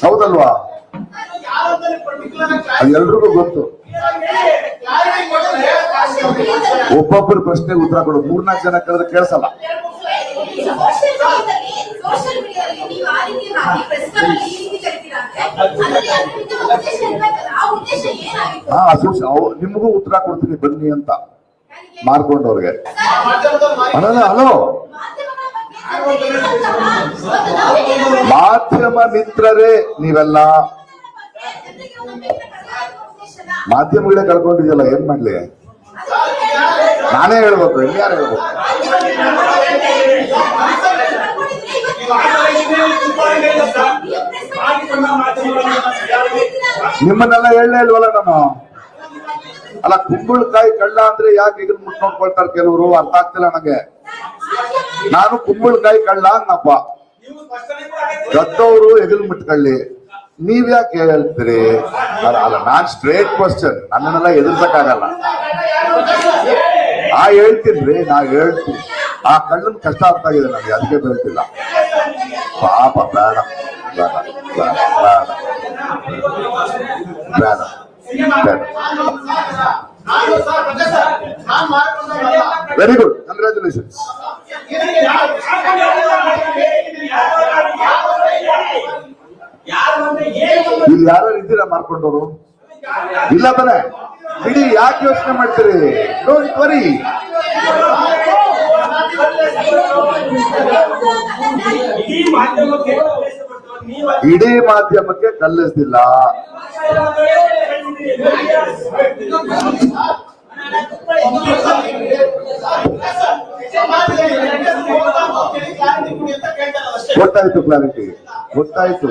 ಹೌದಲ್ವಾ? ಎಲ್ರಿಗೂ ಗೊತ್ತು. ಒಬ್ಬೊಬ್ಬರು ಪ್ರಶ್ನೆಗೆ ಉತ್ತರ ಕೊಡು. 3-4 ಜನ ಕೇಳಿದ್ರೆ ಕೇಳಿಸಲ್ಲ. ನಿಮಗೂ ಉತ್ತರ ಕೊಡ್ತೀನಿ ಬನ್ನಿ ಅಂತ ಮಾರ್ಕೊಂಡವ್ರಿಗೆ. ಹಲೋ, ಮಾಧ್ಯಮ ಮಿತ್ರರೇ ನೀವೆಲ್ಲ ಮಾಧ್ಯಮಗಳೇ ಕಳ್ಕೊಂಡಿದ್ಯಲ್ಲ, ಏನ್ ಮಾಡ್ಲಿ? ನಾನೇ ಹೇಳ್ಬೇಕು, ಇನ್ಯಾರು ಹೇಳ್ಬೇಕು? ನಿಮ್ಮನ್ನೆಲ್ಲ ಹೇಳಲೇ ಇಲ್ವಲ್ಲ ನಾನು. ಅಲ್ಲ, ಕುಂಬಳಕಾಯಿ ಕಳ್ಳ ಅಂದ್ರೆ ಯಾಕೆ ಈಗ ಮುಟ್ ನೋಡ್ಕೊಳ್ತಾರೆ ಕೆಲವರು, ಅರ್ಥ ಆಗ್ತಿಲ್ಲ ನನಗೆ. ನಾನು ಕುಂಬಳಕಾಯಿ ಕಳ್ಳ ಅನ್ನಪ್ಪ, ಗದ್ದವರು ಹೆಗಲು ಮುಟ್ಕೊಳ್ಳಿ, ನೀವ್ ಯಾಕೆ ಹೇಳ್ತೀರಿ? ಅಲ್ಲ, ನಾನ್ ಸ್ಟ್ರೇಟ್ ಕ್ವಶನ್, ನನ್ನನ್ನೆಲ್ಲ ಎದುರ್ಸಕ್ಕಾಗಲ್ಲ. ಹೇಳ್ತೀನಿ, ನಾ ಹೇಳ್ತೀನಿ. ಆ ಕಳ್ಳನ್ ಕಷ್ಟ ಅರ್ಥ ಆಗಿದೆ ನನಗೆ, ಅದಕ್ಕೆ ಹೇಳ್ತಿಲ್ಲ. ಪಾಪ, ಬೇಡ ಬೇಡ ಬೇಡ ಬೇಡ ಬೇಡ. Very good, congratulations. ಇಲ್ಲಿ ಯಾರು ಇದ್ದೀರಾ ಮಾರ್ಕೊಂಡವರು? ಇಲ್ಲ ತಾನೆ? ಬಿಡಿ, ಯಾಕೆ ಯೋಚನೆ ಮಾಡ್ತೀರಿ? Don't worry. ಇಡೀ ಮಾಧ್ಯಮಕ್ಕೆ ಕಲ್ಲಿಸ್ತಿಲ್ಲ. ಗೊತ್ತಾಯ್ತು, ಕ್ಲಾರಿಟಿ ಗೊತ್ತಾಯ್ತು.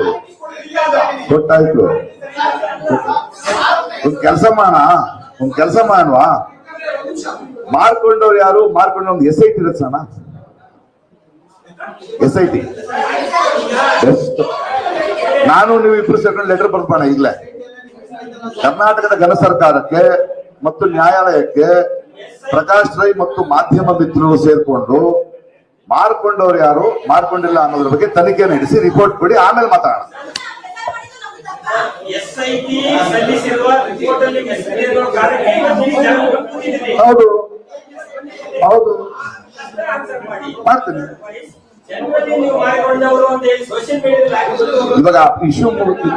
ಒಂದ್ ಕೆಲಸ ಮಾಡೋಣ, ಮಾರ್ಕೊಂಡವ್ರು ಯಾರು? ಮಾರ್ಕೊಂಡ ಒಂದು SIT ರಚನ. SIT ನಾನು ನೀವು ಇಬ್ರು ಸೇರ್ಕೊಂಡು ಲೆಟರ್ ಬರ್ಬೋಣ. ಈಗಲೇ ಕರ್ನಾಟಕದ ಘನ ಸರ್ಕಾರಕ್ಕೆ ಮತ್ತು ನ್ಯಾಯಾಲಯಕ್ಕೆ ಪ್ರಕಾಶ್ ರೈ ಮತ್ತು ಮಾಧ್ಯಮ ಮಿತ್ರರು ಸೇರ್ಕೊಂಡು ಮಾರ್ಕೊಂಡವ್ರು ಯಾರು, ಮಾರ್ಕೊಂಡಿಲ್ಲ ಅನ್ನೋದ್ರ ಬಗ್ಗೆ ತನಿಖೆ ನಡೆಸಿ ರಿಪೋರ್ಟ್ ಕೊಡಿ, ಆಮೇಲೆ ಮಾತಾಡೋಣ. ಹೌದು ಹೌದು, ಮಾಡ್ತೀನಿ. ಇವಾಗ ಇಶ್ಯೂ ಮುಗಿತು.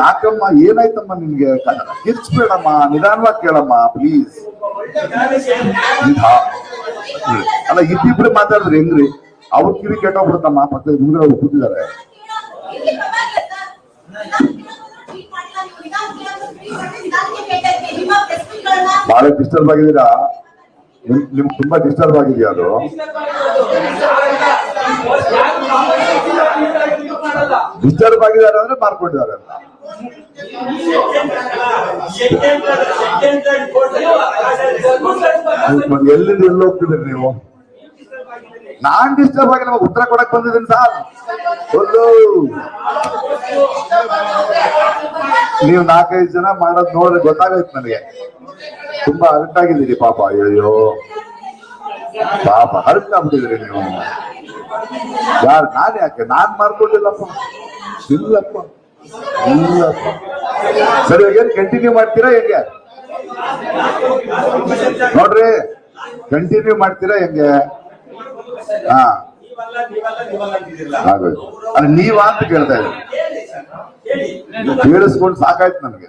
ಯಾಕಮ್ಮ, ಏನಾಯ್ತಮ್ಮ ನಿನ್ಗೆ? ಕಿರ್ಚ್ಬೇಡಮ್ಮ, ನಿಧಾನವಾಗಿ ಕೇಳಮ್ಮ ಪ್ಲೀಸ್. ಅಲ್ಲ, ಇಬ್ಬಿಬ್ರು ಮಾತಾಡಿದ್ರೆ ಹೆಂಗ್ರಿ? ಅವ್ರ ಕಿವಿ ಕೆಟ್ಟೋಗ್ಬಿಡುತ್ತಮ್ಮ, ಪಕ್ಕದ ಮುಂದೆ ಅವ್ರು ಕೂತಿದ್ದಾರೆ. ಬಹಳ ಡಿಸ್ಟರ್ಬ್ ಆಗಿದ್ದೀರಾ? ನಿಮ್ಗೆ ತುಂಬಾ ಡಿಸ್ಟರ್ಬ್ ಆಗಿದೆಯಾ? ಅದು ಡಿಸ್ಟರ್ಬ್ ಆಗಿದ್ದಾರೆ ಅಂದ್ರೆ ಮಾರ್ಕೊಂಡಿದ್ದಾರೆ ಅಂತ. ಎಲ್ಲಿಂದ ಎಲ್ಲಿ ಹೋಗ್ತಿದ್ದೀರಿ ನೀವು? ನಾನ್ ಡಿಸ್ಟರ್ಬ್ ಆಗಿ ನಮಗೆ ಉತ್ತರ ಕೊಡಕ್ ಬಂದಿದ್ದೀನಿ ಸರ್. ನೀವು 4-5 ಜನ ಮಾಡೋದ್ ನೋಡ್ರೆ ಗೊತ್ತಾಗೈತೆ ನನಗೆ. ತುಂಬಾ ಹರ್ಟ್ ಆಗಿದ್ದೀರಿ ಪಾಪ. ಅಯ್ಯೋ ಪಾಪ, ಹರ್ಟ್ ಆಗ್ಬಿಟ್ಟಿದ್ರಿ ನೀವು. ಯಾರು? ನಾನ್ ಯಾಕೆ? ನಾನ್ ಮಾರ್ಕೊಂಡಿಲ್ಲಪ್ಪ. ಇಲ್ಲಪ್ಪ ಇಲ್ಲಪ್ಪ. ಸರಿ, ಏನ್ ಕಂಟಿನ್ಯೂ ಮಾಡ್ತೀರಾ ಹೆಂಗೆ? ನೋಡ್ರಿ, ಕಂಟಿನ್ಯೂ ಮಾಡ್ತೀರಾ ಹೆಂಗೆ? ಹಾ, ಅಲ್ಲ, ನೀವ ಅಂತ ಕೇಳ್ತಾ ಇದ್ದೀನಿ. ಕೇಳಿಸ್ಕೊಂಡು ಸಾಕಾಯ್ತು ನನಗೆ.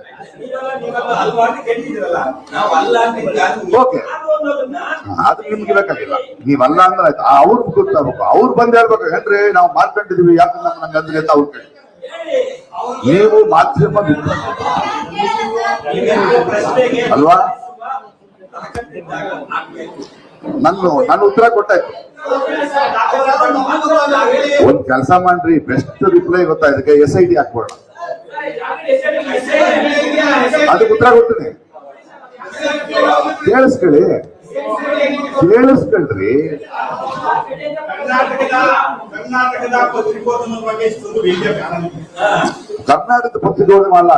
ಓಕೆ, ಅದು ನಿಮ್ಗೆ ಬೇಕಾಗಿಲ್ಲ. ನೀವಲ್ಲ ಅಂದ್ರೆ ಆಯ್ತು, ಅವ್ರಿಗೆ ಗೊತ್ತಾಗಬೇಕು. ಅವ್ರು ಬಂದ್ ಹೇಳ್ಬೇಕು, ಏನ್ರಿ ನಾವು ಮಾರ್ಕೊಂಡಿದೀವಿ, ಯಾಕೆ ನಂಗೆ ಅಂದ್ರೆ ಅಂತ ಅವ್ರು ಕೇಳಿ. ನೀವು ಮಾಧ್ಯಮ ಅಲ್ವಾ? ನನ್ನ ಉತ್ತರ ಕೊಟ್ಟಾಯ್ತು. ಒಂದ್ ಕೆಲಸ ಮಾಡ್ರಿ, ಬೆಸ್ಟ್ ರಿಪ್ಲೈ ಗೊತ್ತಾ ಇದಕ್ಕೆ? SIT ಹಾಕ್ಬೋಣ, ಅದಕ್ಕೆ ಉತ್ತರ ಕೊಡ್ತೀನಿ. ಕೇಳಿಸ್ಕೊಳ್ಳಿ. ಕೇಳಿಸ್ಕೊಳ್ರಿ. ಕರ್ನಾಟಕದ ಪತ್ರಿಕೋದ್ಯಮದ ಬಗ್ಗೆ ಇಷ್ಟೊಂದು ವಿದ್ಯಾಭ್ಯಾಸ ಕರ್ನಾಟಕದ ಪತ್ರಿಕೋದ್ಯಮ ಅಲ್ಲ,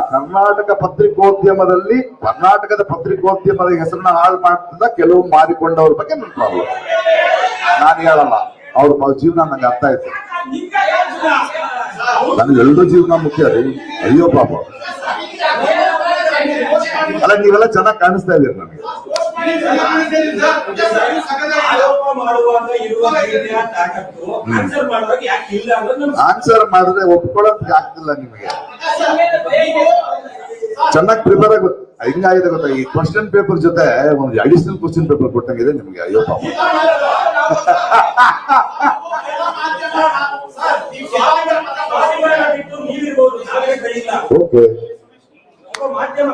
ಕರ್ನಾಟಕದ ಪತ್ರಿಕೋದ್ಯಮದ ಹೆಸರನ್ನ ಹಾಳು ಮಾಡ್ತಿದ್ದ ಕೆಲವು ಮಾರಿಕೊಂಡವ್ರ ಬಗ್ಗೆ ನನ್ನ ಪ್ರಾಬ್ಲಮ್. ನಾನು ಹೇಳಲ್ಲ, ಅವ್ರ ಜೀವನ ನಂಗೆ ಅರ್ಥ ಆಯ್ತು. ನನಗೆ ಎಲ್ಲರೂ ಜೀವನ ಮುಖ್ಯ ರೀ. ಅಯ್ಯೋ ಪಾಪ, ಅಲ್ಲ ನೀವೆಲ್ಲ ಚೆನ್ನಾಗಿ ಕಾಣಿಸ್ತಾ ಇದೀರಿ ನನಗೆ. ಆನ್ಸರ್ ಮಾಡಿದ್ರೆ ಒಪ್ಕೊಳ್ಳೋದಕ್ಕೆ ಆಗ್ತಿಲ್ಲ ನಿಮಗೆ. ಚೆನ್ನಾಗಿ ಪ್ರಿಪೇರ್ ಆಗ ಹಿಂಗಾಗಿದೆ ಗೊತ್ತಾ, ಈ ಕ್ವಶನ್ ಪೇಪರ್ ಜೊತೆ ಒಂದು ಅಡಿಷನಲ್ ಕ್ವಶನ್ ಪೇಪರ್ ಕೊಟ್ಟಂಗಿದೆ ನಿಮಗೆ. ಅಯ್ಯೋ ಪಾಪ. ಓಕೆ,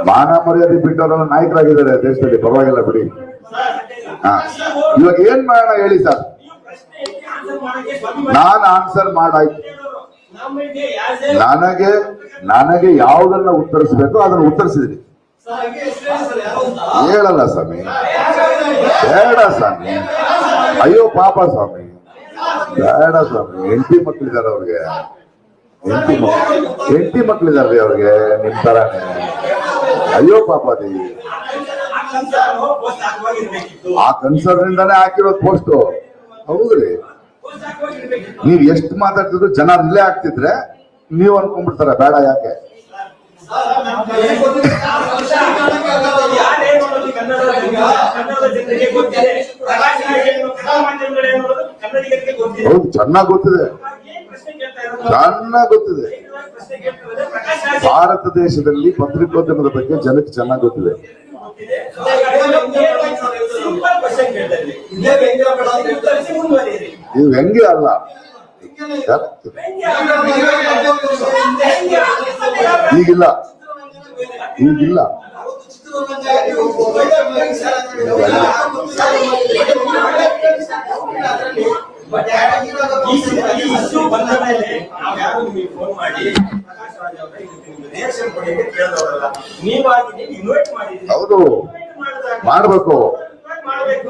ಮಾನ ಮರ್ಯಾದೆ ಬಿಟ್ಟವರೆಲ್ಲ ನಾಯಕರಾಗಿದ್ದಾರೆ ದೇಶದಲ್ಲಿ, ಪರವಾಗಿಲ್ಲ ಬಿಡಿ. ಹಾ, ಇವಾಗ ಏನ್ ಮಾಡೋಣ ಹೇಳಿ ಸರ್? ನಾನು ಆನ್ಸರ್ ಮಾಡಾಯ್ತು. ನನಗೆ ಯಾವುದನ್ನ ಉತ್ತರಿಸಬೇಕು ಅದನ್ನ ಉತ್ತರಿಸಿದ್ರಿ. ಹೇಳಲ್ಲ ಸ್ವಾಮಿ, ಬೇಡ ಸ್ವಾಮಿ, ಅಯ್ಯೋ ಪಾಪ ಸ್ವಾಮಿ, ಬೇಡ ಸ್ವಾಮಿ. ಹೆಂಡತಿ ಮಕ್ಕಳಿದ್ದಾರೆ ಅವ್ರಿಗೆ, ಹೆಂಡತಿ ಮಕ್ಕಳಿದಾರ್ರಿ ಅವ್ರಿಗೆ ನಿಮ್ ತರಾನೇ. ಅಯ್ಯೋ ಪಾಪ ದೇವಿ, ಆ ಕನ್ಸರ್ನ್ ಇಂದಾನೆ ಹಾಕಿರೋದು ಪೋಸ್ಟ್. ಹೌದ್ರಿ, ನೀವ್ ಎಷ್ಟು ಮಾತಾಡ್ತಿದ್ರು ಜನ ಇಲ್ಲೇ ಆಗ್ತಿದ್ರೆ ನೀವ್ ಅನ್ಕೊಂಡ್ಬಿಡ್ತಾರ ಬೇಡ ಯಾಕೆ. ಹೌದು, ಚೆನ್ನಾಗ್ ಗೊತ್ತಿದೆ, ಚೆನ್ನಾಗ್ ಗೊತ್ತಿದೆ. ಭಾರತ ದೇಶದಲ್ಲಿ ಪತ್ರಿಕೋದ್ಯಮದ ಬಗ್ಗೆ ಜನಕ್ಕೆ ಚೆನ್ನಾಗ್ ಗೊತ್ತಿದೆ. ಇದು ವ್ಯಂಗ್ಯ ಅಲ್ಲ, ಈಗಿಲ್ಲ ಈಗಿಲ್ಲ. ಹೌದು, ಮಾಡ್ಬೇಕು.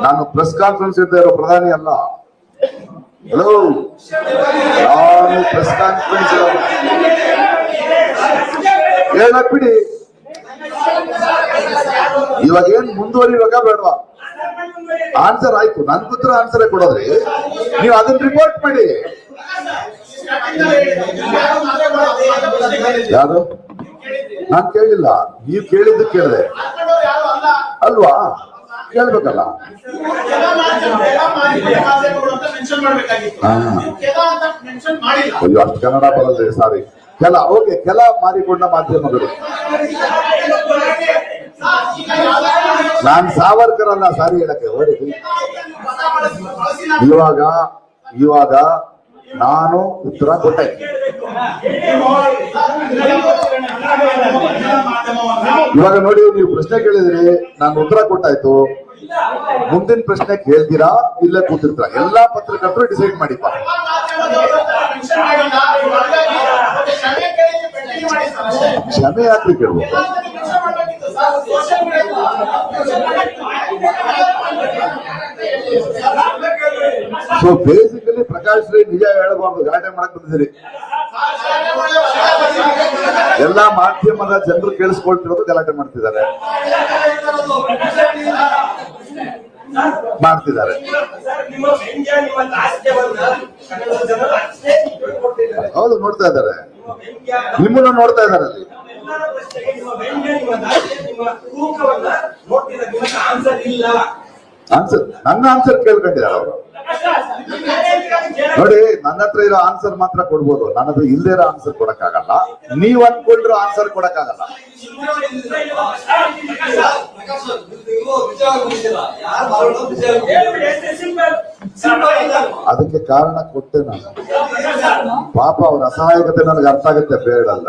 ನಾನು ಪ್ರೆಸ್ ಕಾನ್ಫರೆನ್ಸ್ ಇದ್ದ ಇರೋ ಪ್ರಧಾನಿ ಅಲ್ಲ. ಹಲೋ, ನಾನು ಪ್ರೆಸ್ ಕಾನ್ಫರೆನ್ಸ್ ಹೇಳಕ್ ಬಿಡಿ. ಇವಾಗ ಏನ್ ಮುಂದುವರಿವಾಗ ಬೇಡವಾ? ಆನ್ಸರ್ ಆಯ್ತು, ನನ್ ಉತ್ತರ ಆನ್ಸರ್ ಕೊಡೋದ್ರಿ. ನೀವು ಅದನ್ನ ರಿಪೋರ್ಟ್ ಮಾಡಿ. ಯಾರು? ನಾನ್ ಕೇಳಿಲ್ಲ, ನೀವು ಕೇಳಿದ್ದು ಕೇಳಿದೆ ಅಲ್ವಾ? ಕೇಳ್ಬೇಕಲ್ಲ. ಅಯ್ಯೋ, ಅಷ್ಟು ಕನ್ನಡ ಬರಲ್ರಿ, ಸಾರಿ. ಓಕೆ, ಕೆಲ ಮಾರಿಕೊಂಡ ಮಾಧ್ಯಮಗಳು. ನಾನ್ ಸಾವರ್ಕರ್ ಅಲ್ಲ, ಸಾರಿ ಹೇಳಕ್ಕೆ ಹೊರಡಿ. ಇವಾಗ ನಾನು ಉತ್ತರ ಕೊಟ್ಟೆ. ಇವಾಗ ನೋಡಿ, ನೀವು ಪ್ರಶ್ನೆ ಕೇಳಿದ್ರಿ, ನಾನು ಉತ್ತರ ಕೊಟ್ಟಾಯ್ತು. ಮುಂದಿನ ಪ್ರಶ್ನೆ ಕೇಳ್ತೀರಾ ಇಲ್ಲೇ ಕೂತಿರ್ತೀರಾ? ಎಲ್ಲಾ ಪತ್ರಕರ್ತರು ಡಿಸೈಡ್ ಮಾಡಿಪ್ಪ. ಕ್ಷಮೆ ಯಾಕ್ರಿ ಕೇಳ್ಬೇಕು? ಸೊ ಬೇಸಿಕಲಿ ಪ್ರಕಾಶ್ ರೈ ನಿಜ ಹೇಳಬಾರ್ದು, ಗಲಾಟೆ ಮಾಡಕ್ ಬಂದಿದ್ದೀರಿ. ಎಲ್ಲಾ ಮಾಧ್ಯಮದ ಜನರು ಕೇಳಿಸ್ಕೊಳ್ತಿರೋದು ಗಲಾಟೆ ಮಾಡ್ತಿದ್ದಾರೆ. ಹೌದು, ನೋಡ್ತಾ ಇದ್ದಾರೆ, ನಿಮ್ಮನ್ನ ನೋಡ್ತಾ ಇದ್ದಾರೆ ಅಲ್ಲಿ. ಆನ್ಸರ್, ನನ್ನ ಆನ್ಸರ್ ಕೇಳ್ಕೊಂಡಿದ್ದಾರೆ ಅವರು. ನೋಡಿ, ನನ್ನ ಹತ್ರ ಇರೋ ಆನ್ಸರ್ ಮಾತ್ರ ಕೊಡ್ಬೋದು, ನನ್ನ ಹತ್ರ ಇಲ್ಲದೇ ಇರೋ ಆನ್ಸರ್ ಕೊಡಕ್ಕಾಗಲ್ಲ. ನೀವ್ ಅನ್ಕೊಂಡ್ರು ಆನ್ಸರ್ ಕೊಡಕ್ಕಾಗಲ್ಲ. ಅದಕ್ಕೆ ಕಾರಣ ಕೊಟ್ಟೆ ನಾನು. ಪಾಪ ಅವ್ರ ಅಸಹಾಯಕತೆ ನನಗೆ ಅರ್ಥ ಆಗುತ್ತೆ. ಬೇಡಲ್ಲ,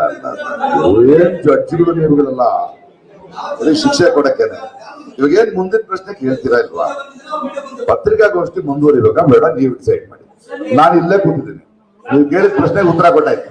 ಏನ್ ಜಡ್ಜಿಗಳು ನೀವುಗಳೆಲ್ಲ ಶಿಕ್ಷೆ ಕೊಡಕ್ಕೇನೆ. ಇವಾಗ ಏನ್ ಮುಂದಿನ ಪ್ರಶ್ನೆ ಕೇಳ್ತೀರಾ ಇಲ್ವಾ? ಪತ್ರಿಕಾಗೋಷ್ಠಿ ಮುಂದುವರಿಬೇಕಾ ಬೇಡ ನೀವು ಡಿಸೈಡ್ ಮಾಡಿ. ನಾನು ಇಲ್ಲೇ ಕೂತಿದ್ದೀನಿ, ನೀವು ಕೇಳಿದ ಪ್ರಶ್ನೆಗೆ ಉತ್ತರ ಕೊಟ್ಟಾಯ್ತು.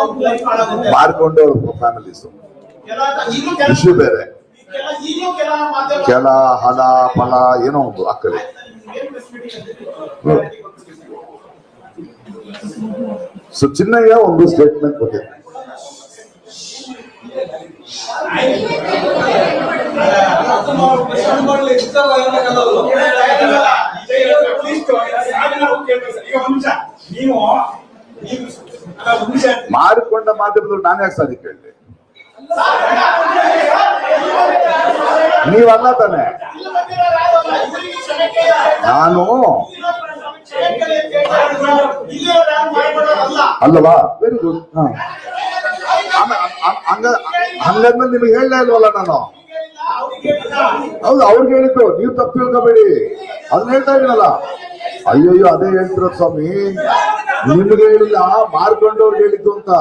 ಅವ್ರ ಲೈಫ್ ಹಾಳಾಗುತ್ತೆ. ಮಾರ್ಕೊಂಡು ಫ್ಯಾಮಿಲೀಸ್ ಈಗಲೂ ಕೆಲ ಇಶ್ಯೂ ಬೇರೆ, ಈಗಲೂ ಕೆಲ ಮಾಧ್ಯಮ ಕೆಲ ಹಲ ಫಲ ಏನೋ ಒಂದು ಅಕ್ಕಡೆ. ಸೊ ಚಿನ್ನಯ್ಯ ಒಂದು ಸ್ಟೇಟ್ಮೆಂಟ್ ಕೊಟ್ಟಿದ್ರು. ಮಾರಿಕೊಂಡ ಮಾಧ್ಯಮದಲ್ಲಿ ನಾನು ಯಾಕೆ ಸಾರಿ ಕೇಳಿದೆ? ನೀವಲ್ಲ ತಾನೆ? ನಾನು ಅಲ್ಲವಾ? Very good. ಹಂಗಂದ್ರೆ ನಿಮಗೆ ಹೇಳಲೇ ಇಲ್ವಲ್ಲ ನಾನು? ಹೌದು, ಅವ್ರಿಗೆ ಹೇಳಿದ್ದು, ನೀವು ತಪ್ಪು ತಿಳ್ಕೊಬೇಡಿ. ಅದನ್ನ ಹೇಳ್ತಾ ಇದೀನಲ್ಲ. ಅಯ್ಯಯ್ಯೋ, ಅದೇ ಹೇಳ್ತಿರೋ ಸ್ವಾಮಿ, ನಿಮ್ಗೆ ಹೇಳಿಲ್ಲ, ಮಾರ್ಕೊಂಡವ್ರಿಗೆ ಹೇಳಿದ್ದು ಅಂತ.